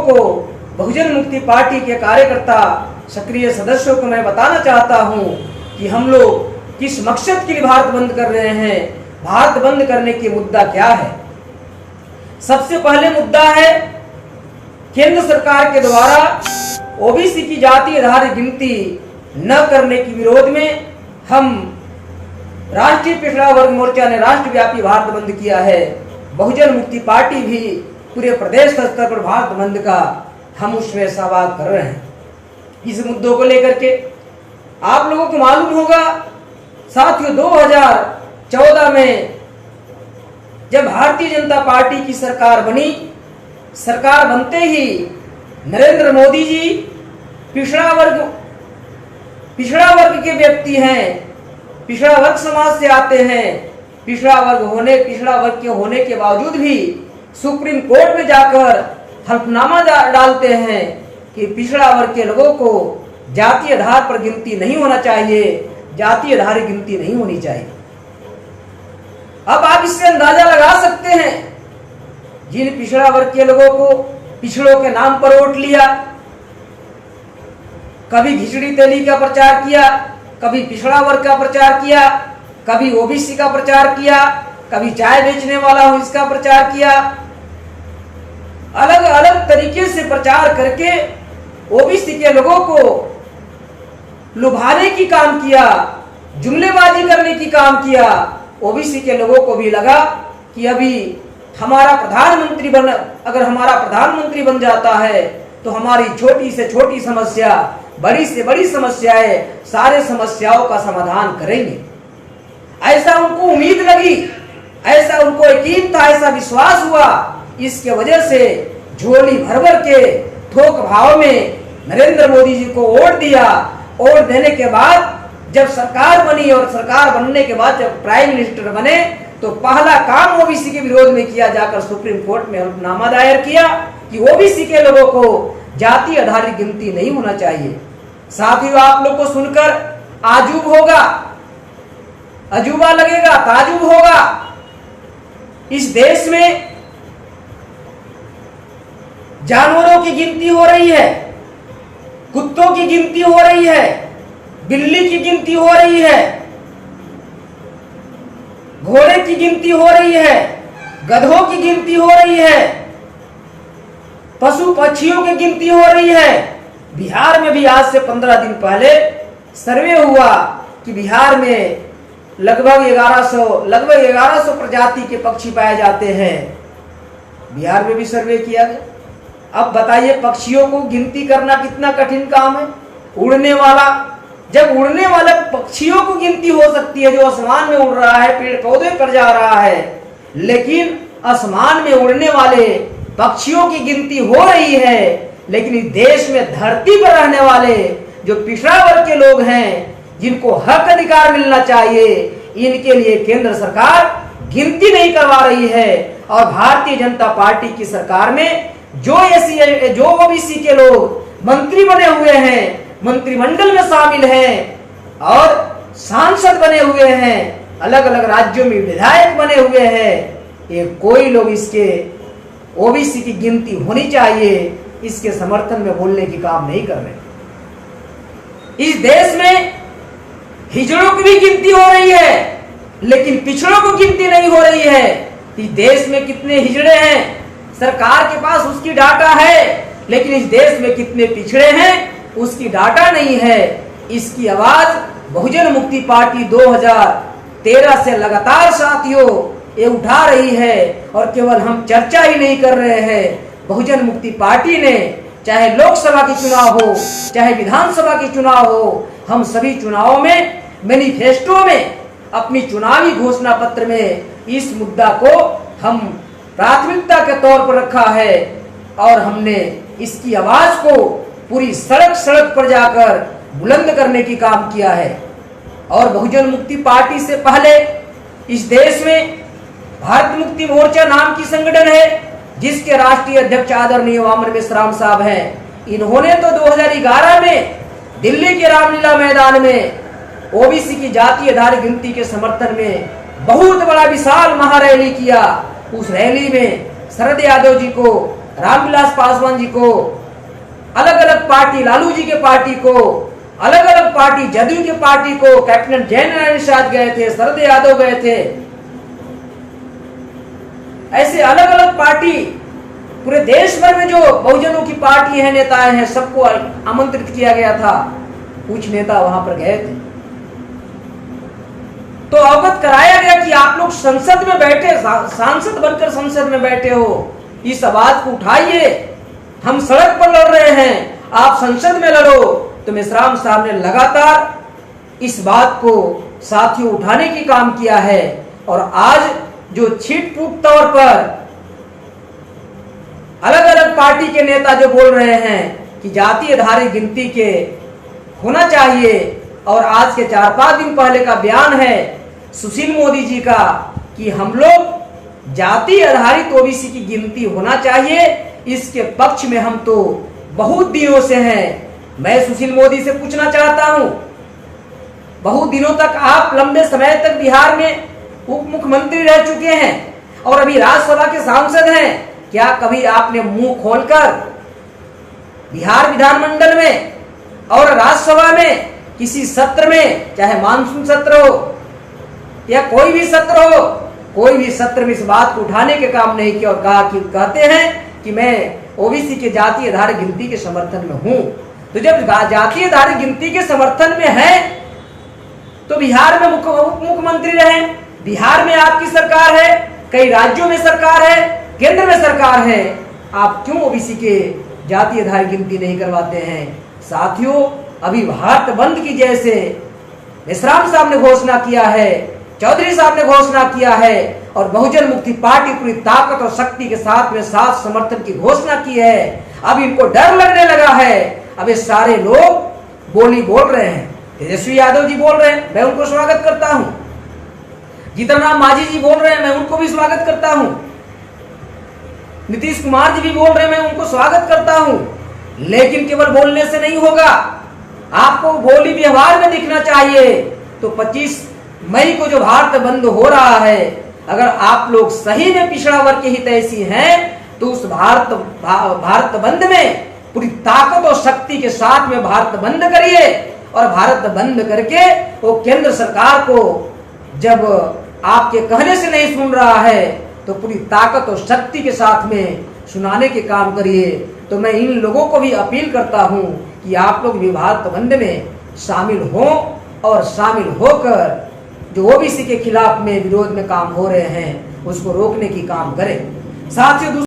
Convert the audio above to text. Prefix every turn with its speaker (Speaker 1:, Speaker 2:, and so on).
Speaker 1: को, बहुजन मुक्ति पार्टी के कार्यकर्ता सक्रिय सदस्यों को मैं बताना चाहता हूं कि हम लोग किस मकसद के लिए भारत बंद कर रहे हैं। भारत बंद करने की मुद्दा क्या है? सबसे पहले मुद्दा है केंद्र सरकार के द्वारा ओबीसी की जाति आधारित गिनती न करने के विरोध में हम राष्ट्रीय पिछड़ा वर्ग मोर्चा ने राष्ट्रव्यापी भारत बंद किया है। बहुजन मुक्ति पार्टी भी पूरे प्रदेश स्तर पर भारत बंद का हम उसमें सहभाग कर रहे हैं। इस मुद्दों को लेकर के आप लोगों को मालूम होगा साथियों, 2014 में जब भारतीय जनता पार्टी की सरकार बनी, सरकार बनते ही नरेंद्र मोदी जी पिछड़ा वर्ग के व्यक्ति हैं, पिछड़ा वर्ग समाज से आते हैं। पिछड़ा वर्ग के होने के बावजूद भी सुप्रीम कोर्ट में जाकर हल्फनामा डालते हैं कि पिछड़ा वर्ग के लोगों को जाति आधार पर गिनती नहीं होना चाहिए, जाति आधारित गिनती नहीं होनी चाहिए। अब आप इससे अंदाजा लगा सकते हैं, जिन पिछड़ा वर्ग के लोगों को पिछड़ों के नाम पर वोट लिया, कभी खिचड़ी तेली का प्रचार किया, कभी पिछड़ा वर्ग का प्रचार किया, कभी ओबीसी का प्रचार किया, कभी चाय बेचने वाला हूं इसका प्रचार किया, अलग अलग तरीके से प्रचार करके ओबीसी के लोगों को लुभाने की काम किया, जुमलेबाजी करने की काम किया। ओबीसी के लोगों को भी लगा कि अभी अगर हमारा प्रधानमंत्री बन जाता है तो हमारी छोटी से छोटी समस्या, बड़ी से बड़ी समस्याएं, सारे समस्याओं का समाधान करेंगे। ऐसा उनको उम्मीद लगी, ऐसा उनको यकीन था, ऐसा विश्वास हुआ। इसके वजह से झोली भर भर के थोक भाव में नरेंद्र मोदी जी को वोट दिया। वोट देने के बाद जब सरकार बनी और सरकार बनने के बाद जब प्राइम मिनिस्टर बने तो पहला काम ओबीसी के विरोध में किया, जाकर सुप्रीम कोर्ट में हल्फनामा दायर किया कि ओबीसी के लोगों को जाति आधारित गिनती नहीं होना चाहिए। साथियों, आप लोग को सुनकर आजूब होगा, अजूबा लगेगा, ताजुब होगा। इस देश में जानवरों की गिनती हो रही है, कुत्तों की गिनती हो रही है, बिल्ली की गिनती हो रही है, घोड़े की गिनती हो रही है, गधों की गिनती हो रही है, पशु पक्षियों की गिनती हो रही है। बिहार में भी आज से 15 दिन पहले सर्वे हुआ कि बिहार में लगभग 1100 प्रजाति के पक्षी पाए जाते हैं। बिहार में भी सर्वे किया गया। अब बताइए, पक्षियों को गिनती करना कितना कठिन काम है। उड़ने वाला, जब उड़ने वाले पक्षियों को गिनती हो सकती है, जो आसमान में उड़ रहा है, पेड़ पौधे पर जा रहा है, लेकिन आसमान में उड़ने वाले पक्षियों की गिनती हो रही है, लेकिन इस देश में धरती पर रहने वाले जो पिछड़ा वर्ग के लोग हैं, जिनको हक अधिकार मिलना चाहिए, इनके लिए केंद्र सरकार गिनती नहीं करवा रही है। और भारतीय जनता पार्टी की सरकार में जो ओबीसी के लोग मंत्री बने हुए हैं, मंत्रिमंडल में शामिल हैं और सांसद बने हुए हैं, अलग अलग राज्यों में विधायक बने हुए हैं, ये कोई लोग इसके ओबीसी की गिनती होनी चाहिए इसके समर्थन में बोलने की काम नहीं कर रहे। इस देश में हिजड़ों की भी गिनती हो रही है, लेकिन पिछड़ों को गिनती नहीं हो रही है। इस देश में कितने हिजड़े हैं, सरकार के पास उसकी डाटा है, लेकिन इस देश में कितने पिछड़े हैं उसकी डाटा नहीं है। इसकी आवाज बहुजन मुक्ति पार्टी 2013 से लगातार साथियों ये उठा रही है। और केवल हम चर्चा ही नहीं कर रहे हैं, बहुजन मुक्ति पार्टी ने चाहे लोकसभा के चुनाव हो, चाहे विधानसभा के चुनाव हो, हम सभी चुनावों में, मैनिफेस्टो में, अपनी चुनावी घोषणा पत्र में इस मुद्दा को हम प्राथमिकता के तौर पर रखा है और हमने इसकी आवाज को पूरी सड़क पर जाकर बुलंद करने की काम किया है। और बहुजन मुक्ति पार्टी से पहले इस देश में भारत मुक्ति मोर्चा नाम की संगठन है, जिसके राष्ट्रीय अध्यक्ष आदरणीय वामन मेश्राम साहब हैं। इन्होंने तो 2011 में दिल्ली के रामलीला मैदान में ओबीसी की जाति आधारित गिनती के समर्थन में बहुत बड़ा विशाल महारैली किया। उस रैली में शरद यादव जी को रामविलास पासवान जी को, अलग अलग पार्टी, लालू जी के पार्टी को, अलग अलग पार्टी, जदयू के पार्टी को, कैप्टन जयनारायण निषाद गए थे, शरद यादव गए थे, ऐसे अलग अलग पार्टी पूरे देश भर में जो बहुजनों की पार्टी है, नेताएं हैं, सबको आमंत्रित किया गया था। कुछ नेता वहां पर गए थे तो अवगत कराया गया कि आप लोग संसद में बैठे, सांसद बनकर संसद में बैठे हो, इस आवाज को उठाइए। हम सड़क पर लड़ रहे हैं, आप संसद में लड़ो। तो मेश्राम साहब ने लगातार इस बात को साथियों उठाने की काम किया है। और आज जो छीट-फूट तौर पर अलग अलग पार्टी के नेता जो बोल रहे हैं कि जाति आधारित गिनती के होना चाहिए, और आज के 4-5 दिन पहले का बयान है सुशील मोदी जी का कि हम लोग जाति आधारित ओबीसी की गिनती होना चाहिए, इसके पक्ष में हम तो बहुत दिनों से हैं। मैं सुशील मोदी से पूछना चाहता हूं, बहुत दिनों तक आप लंबे समय तक बिहार में उप मुख्यमंत्री रह चुके हैं और अभी राज्यसभा के सांसद हैं। क्या कभी आपने मुंह खोलकर बिहार विधानमंडल में और राज्यसभा में किसी सत्र में, चाहे मानसून सत्र हो या कोई भी सत्र हो, कोई भी सत्र में इस बात को उठाने के काम नहीं किया और कहा कि कहते हैं कि मैं ओबीसी के जाति आधारित गिनती के समर्थन में हूं। तो जब जाति आधारित गिनती के समर्थन में है तो बिहार में उप मुख्यमंत्री रहे, बिहार में आपकी सरकार है, कई राज्यों में सरकार है, केंद्र में सरकार है, आप क्यों ओबीसी के जाति आधारित गिनती नहीं करवाते हैं? साथियों, अभी भारत बंद की जैसे मेश्राम साहब ने घोषणा किया है, चौधरी साहब ने घोषणा किया है और बहुजन मुक्ति पार्टी पूरी ताकत और शक्ति के साथ में साथ समर्थन की घोषणा की है। अब इनको डर लगने लगा है। अब ये सारे लोग बोली बोल रहे हैं। तेजस्वी यादव जी बोल रहे हैं, मैं उनको स्वागत करता हूं। जीतन राम मांझी जी बोल रहे हैं, मैं उनको भी स्वागत करता हूं। नीतीश कुमार जी भी बोल रहे हैं, मैं उनको स्वागत करता हूं। लेकिन केवल बोलने से नहीं होगा, आपको बोली व्यवहार में दिखना चाहिए। तो 25 मई को जो भारत बंद हो रहा है, अगर आप लोग सही में पिछड़ा वर्ग के हितैषी हैं तो उस भारत बंद में पूरी ताकत और शक्ति के साथ में भारत बंद करिए। और भारत बंद करके वो केंद्र सरकार को जब आपके कहने से नहीं सुन रहा है तो पूरी ताकत और शक्ति के साथ में सुनाने के काम करिए। तो मैं इन लोगों को भी अपील करता हूं कि आप लोग भी भारत बंद में शामिल हों और शामिल होकर जो ओबीसी के खिलाफ में विरोध में काम हो रहे हैं उसको रोकने की काम करें। साथियों,